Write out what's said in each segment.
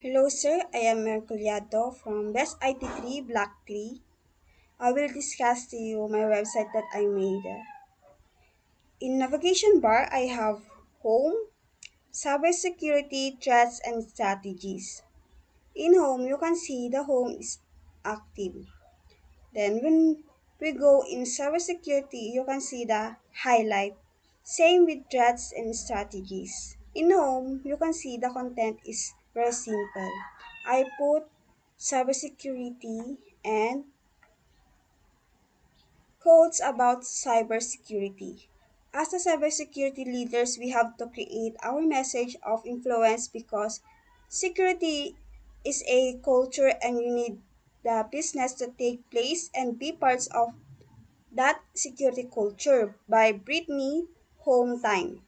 Hello, sir. I am Merculiado from Best IT3 Block 3. I will discuss to you my website that I made. In navigation bar, I have Home, Cybersecurity Threats and Strategies. In Home, you can see the Home is active. Then when we go in Cybersecurity, you can see the highlight. Same with threats and strategies. In Home, you can see the content is very simple. I put cybersecurity and quotes about cybersecurity. As the cybersecurity leaders, we have to create our message of influence because security is a culture and you need the business to take place and be parts of that security culture by Brittany Hometime.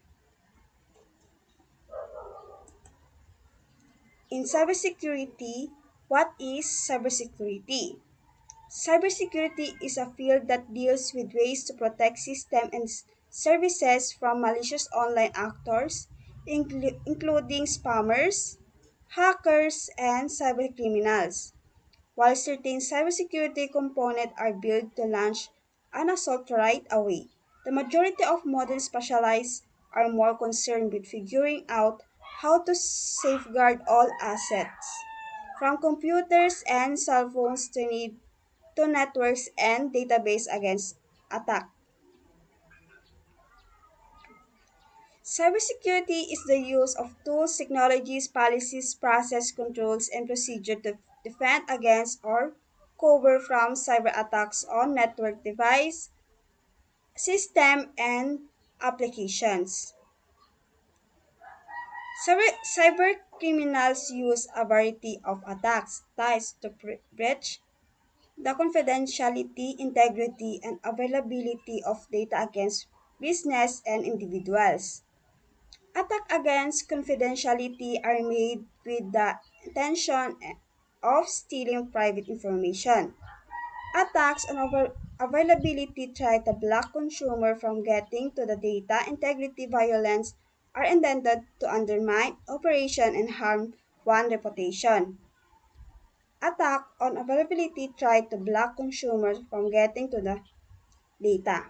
In cybersecurity, what is cybersecurity? Cybersecurity is a field that deals with ways to protect systems and services from malicious online actors, including spammers, hackers, and cybercriminals. While certain cybersecurity components are built to launch an assault right away, the majority of modern specialists are more concerned with figuring out how to safeguard all assets, from computers and cell phones to networks and database against attack. Cybersecurity is the use of tools, technologies, policies, process controls, and procedure to defend against or cover from cyber attacks on network device, system, and applications. Cyber criminals use a variety of attacks ties to breach the confidentiality, integrity, and availability of data against business and individuals. Attacks against confidentiality are made with the intention of stealing private information. Attacks on availability try to block consumer from getting to the data. Integrity violence are intended to undermine operation and harm one reputation. Attack on availability try to block consumers from getting to the data.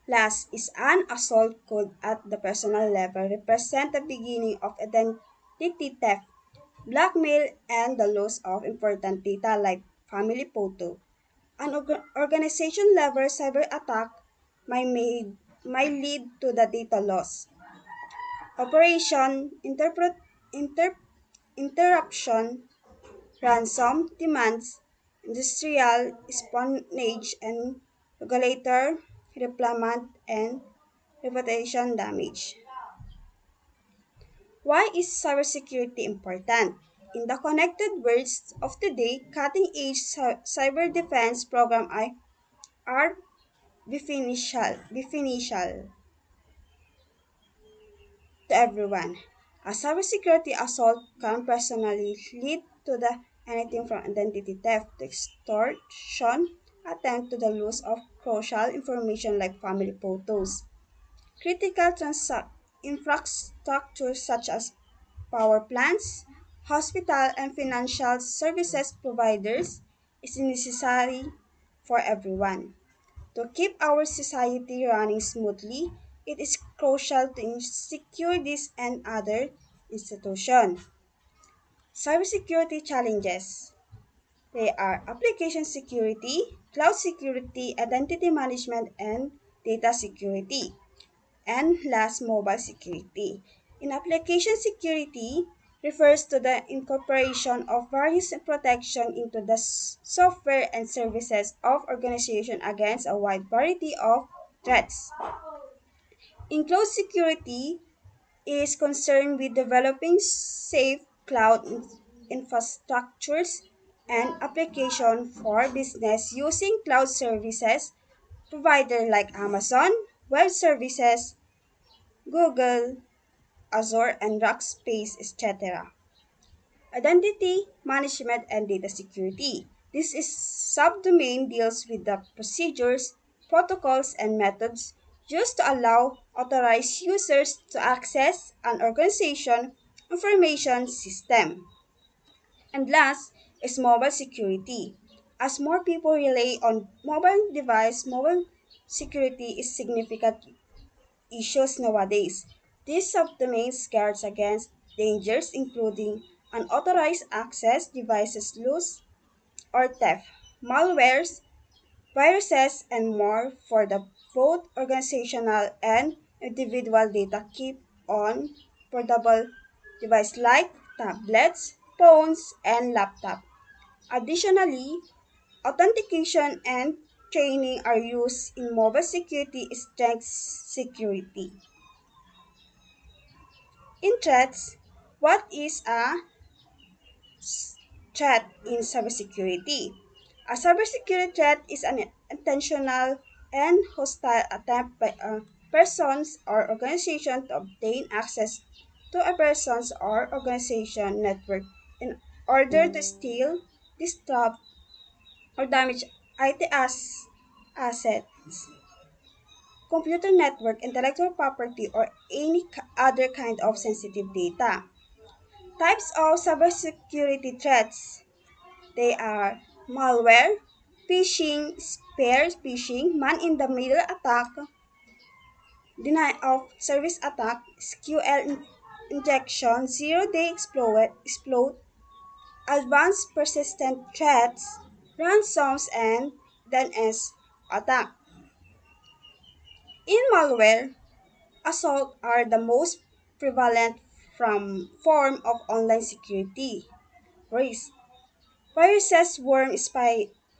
Last is an assault code at the personal level represent the beginning of identity theft, blackmail, and the loss of important data like family photo. An organization level cyber attack might lead to the data loss. Operation interruption, ransom demands, industrial espionage, and regulator replement and reputation damage. Why is cybersecurity important? In the connected words of today, cutting-edge cyber defense programs are beneficial to everyone. A cybersecurity assault can personally lead to the anything from identity theft to extortion, attempt to the loss of crucial information like family photos. Critical infrastructure such as power plants, hospital, and financial services providers is necessary for everyone. To keep our society running smoothly, it is crucial to secure this and other institutions. Cybersecurity challenges. They are application security, cloud security, identity management, and data security. And last, mobile security. In application security refers to the incorporation of various protection into the software and services of organization against a wide variety of threats. In cloud security is concerned with developing safe cloud infrastructures and application for business using cloud services provider like Amazon Web Services, Google, Azure, and Rackspace, etc. Identity management and data security. This is subdomain deals with the procedures, protocols, and methods used to allow authorized users to access an organization information system. And last is mobile security. As more people rely on mobile security is significant issues nowadays. This subdomains guards against dangers including unauthorized access, devices loose or theft, malwares, viruses, and more for the both organizational and individual data keep on portable devices like tablets, phones, and laptops. Additionally, authentication and training are used in mobile security strength security. In threats, what is a threat in cybersecurity? A cybersecurity threat is an intentional and hostile attempt by a persons or organization to obtain access to a person's or organization network in order to steal, disrupt, or damage IT assets, computer network, intellectual property, or any other kind of sensitive data. Types of cybersecurity threats. They are malware, phishing, spear phishing, man-in-the-middle attack, denial of service attack, SQL injection, zero-day exploit, advanced persistent threats, ransoms, and DNS attack. In malware, assault are the most prevalent form of online security risk. Viruses, worm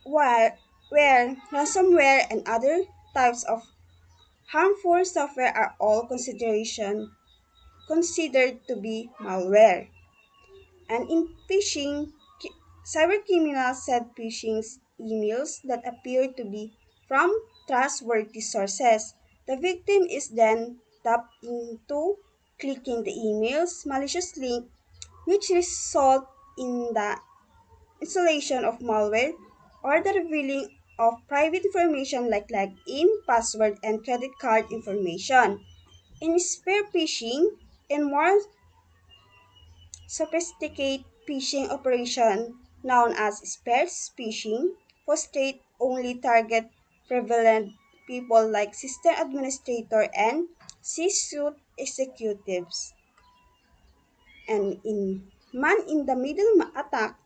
where ransomware, and other types of harmful software are all considered to be malware. And in phishing, cybercriminals send phishing emails that appear to be from trustworthy sources. The victim is then tapped into clicking the email's malicious link, which result in the installation of malware or the revealing of private information like login, password, and credit card information. In spear phishing and more sophisticated phishing operation known as spear phishing, frustrate only target prevalent people like system administrator and C-suite executives. And in man-in-the-middle attack,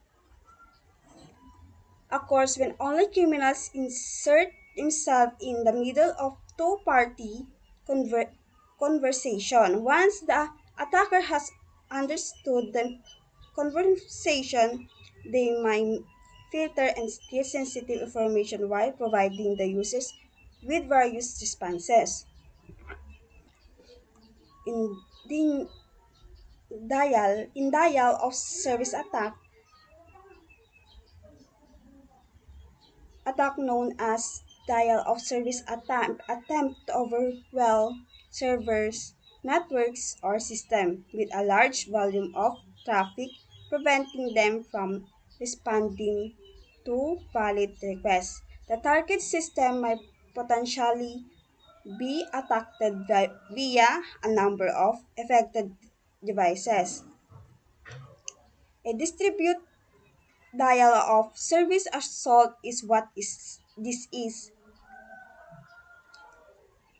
of course, when only criminals insert themselves in the middle of two-party conver- conversation. Once the attacker has understood the conversation, they might filter and steal sensitive information while providing the users with various responses. In denial of service attack known as denial of service attempt to overwhelm servers, networks, or system with a large volume of traffic, preventing them from responding to valid requests. The target system might potentially be attacked via a number of affected devices. A distributed denial of service assault is what this is.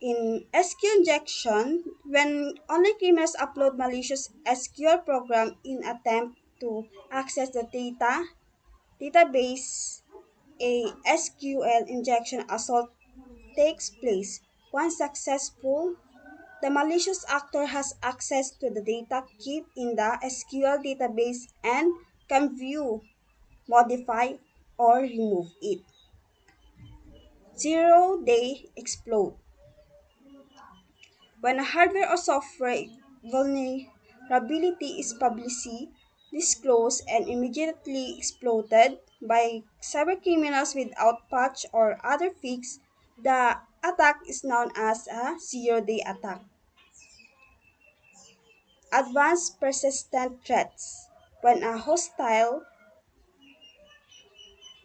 In SQL injection, when online criminals upload malicious SQL program in attempt to access the database, a SQL injection assault takes place. Once successful, the malicious actor has access to the data kept in the SQL database and can view, modify, or remove it. Zero-day exploit. When a hardware or software vulnerability is publicly disclosed and immediately exploited by cybercriminals without patch or other fix, the attack is known as a zero-day attack. Advanced persistent threats. When a hostile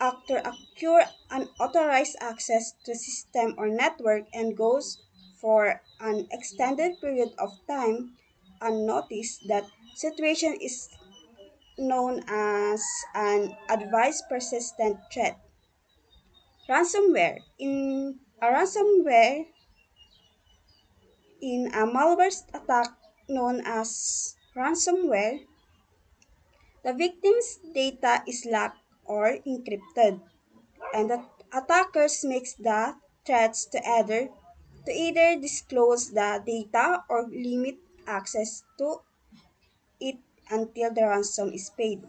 actor acquires unauthorized access to system or network and goes for an extended period of time unnoticed, that situation is known as an advanced persistent threat. Ransomware. In a malware attack known as ransomware, the victim's data is locked or encrypted, and the attackers makes the threats to either disclose the data or limit access to it until the ransom is paid.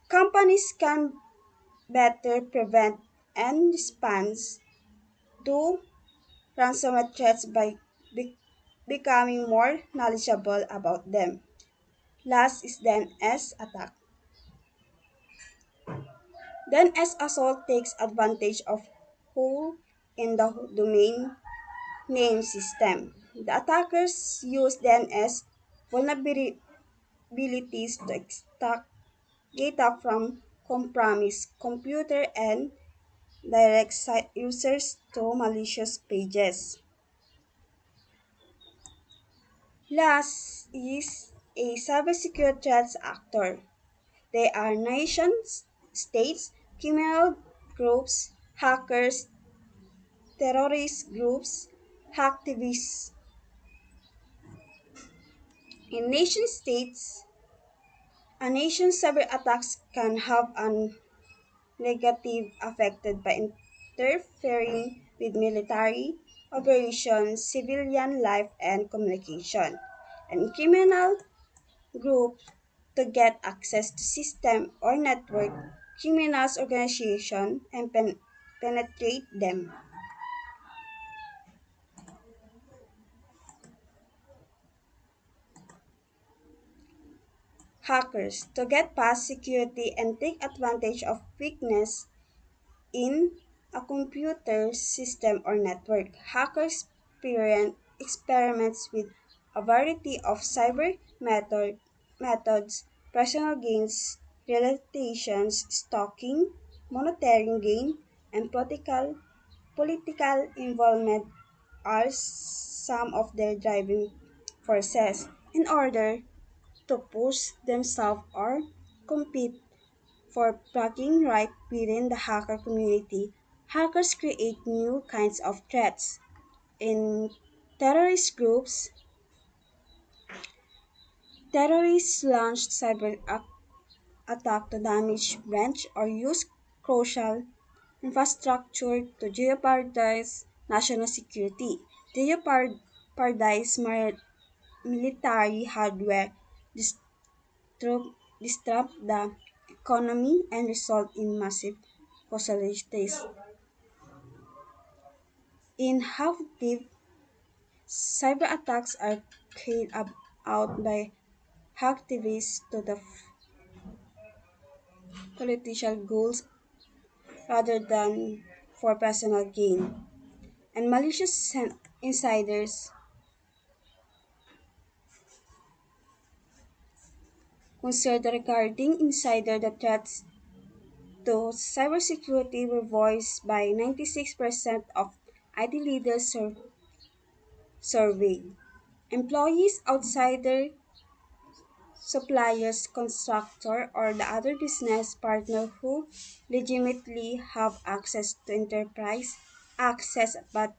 Companies can better prevent and respond to ransomware threats by be- becoming more knowledgeable about them. Last is then S attack. Then S assault takes advantage of hole in the domain name system. The attackers use DNS vulnerabilities to extract data from compromised computer and direct site users to malicious pages. Last is a cybersecurity threats actor. They are nations, states, criminal groups, hackers, terrorist groups, hacktivists. In nation states, a nation's cyber attacks can have a negative affected by interfering with military operations, civilian life, and communication. And criminal groups to get access to system or network criminals organization and penetrate them. Hackers to get past security and take advantage of weakness in a computer system or network. Hackers experiments with a variety of methods, personal gains, realizations, stalking, monetary gain, and political involvement are some of their driving forces in order to push themselves or compete for bragging right within the hacker community. Hackers create new kinds of threats. In terrorist groups, terrorists launch attack to damage branch or use crucial infrastructure to jeopardize national security. They jeopardize military hardware, disrupt the economy, and result in massive casualties. In half-deep, cyber attacks are out by hacktivists to the political goals rather than for personal gain. And malicious insiders concerned regarding insider the threats to cybersecurity were voiced by 96% of IT leaders surveyed. Employees, outsider suppliers, contractor, or the other business partner who legitimately have access to enterprise access but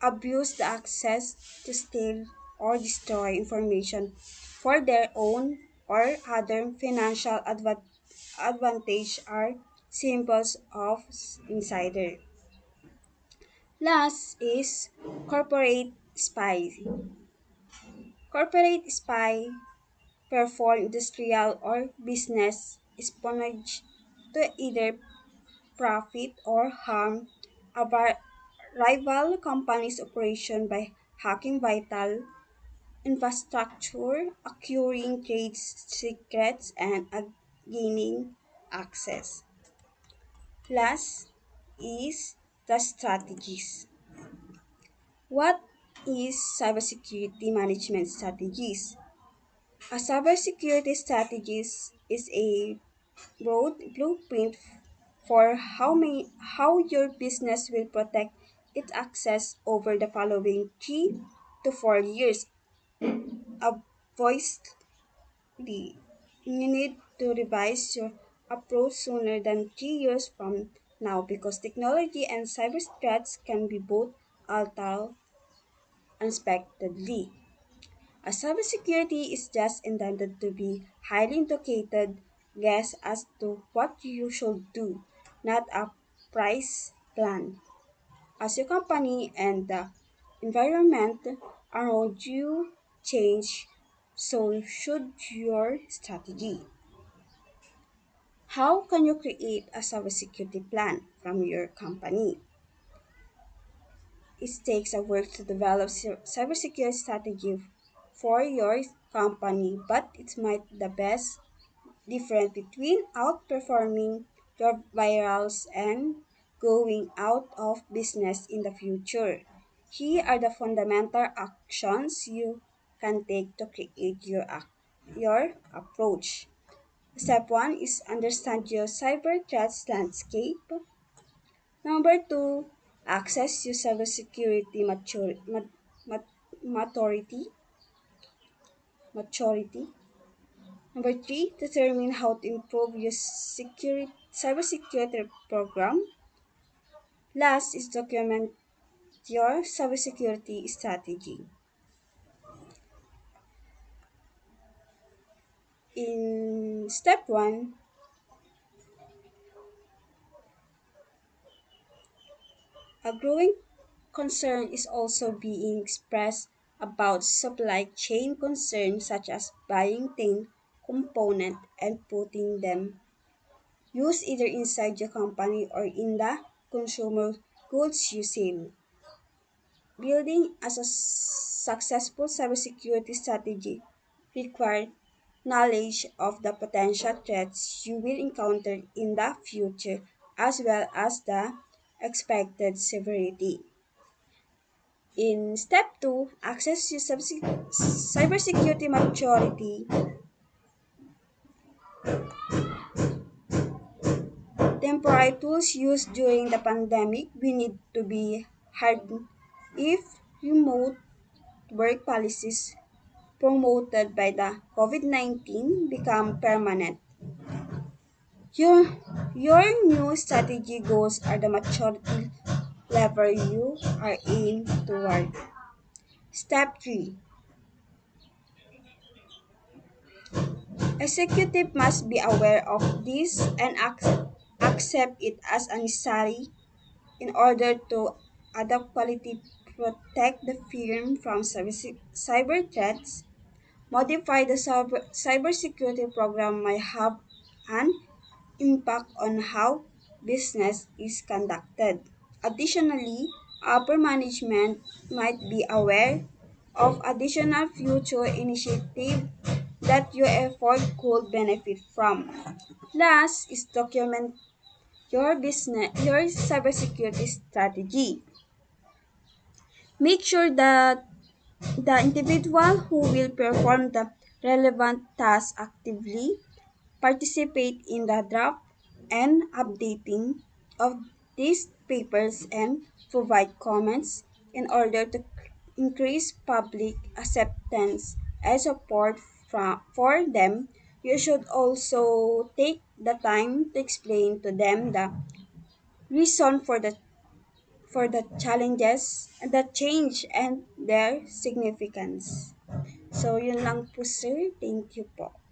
abuse the access to steal or destroy information for their own or other financial advantage are symbols of insider. Last is corporate spy. Corporate spy perform industrial or business espionage to either profit or harm a rival company's operation by hacking vital infrastructure, acquiring trade secrets, and gaining access. Last is the strategies. What is cybersecurity management strategies? A cybersecurity strategist is a broad blueprint for how your business will protect its access over the following 3 to 4 years. obviously, you need to revise your approach sooner than 3 years from now because technology and cyber threats can be both altered unexpectedly. A cybersecurity is just intended to be highly educated guess as to what you should do, not a price plan. As your company and the environment around you change, so should your strategy. How can you create a cybersecurity plan from your company? It takes a work to develop cybersecurity strategy for your company, but it might the best difference between outperforming your virals and going out of business in the future. Here are the fundamental actions you can take to create your approach. Step 1 is understand your cyber threats landscape. Number 2, access your cybersecurity maturity. maturity. Number 3, determine how to improve your cybersecurity program. Last is document your cybersecurity strategy. In step 1, a growing concern is also being expressed about supply chain concerns such as buying things, component and putting them use either inside your company or in the consumer goods you sell. Building as a successful cybersecurity strategy requires knowledge of the potential threats you will encounter in the future as well as the expected severity. In step 2, access your cybersecurity maturity. Temporary tools used during the pandemic we need to be hardened if remote work policies promoted by the COVID-19 become permanent. Your, your new strategy goals are the maturity level you are aimed toward. Step 3. Executive must be aware of this and accept it as necessary in order to adequately protect the firm from cyber threats. Modify the cybersecurity program might have an impact on how business is conducted. Additionally, upper management might be aware of additional future initiatives that your effort could benefit from. Last is document your cybersecurity strategy. Make sure that the individual who will perform the relevant task actively participate in the draft and updating of these papers and provide comments in order to increase public acceptance and support for them. You should also take the time to explain to them the reason for the challenges, the change, and their significance. So, yun lang po sir. Thank you po.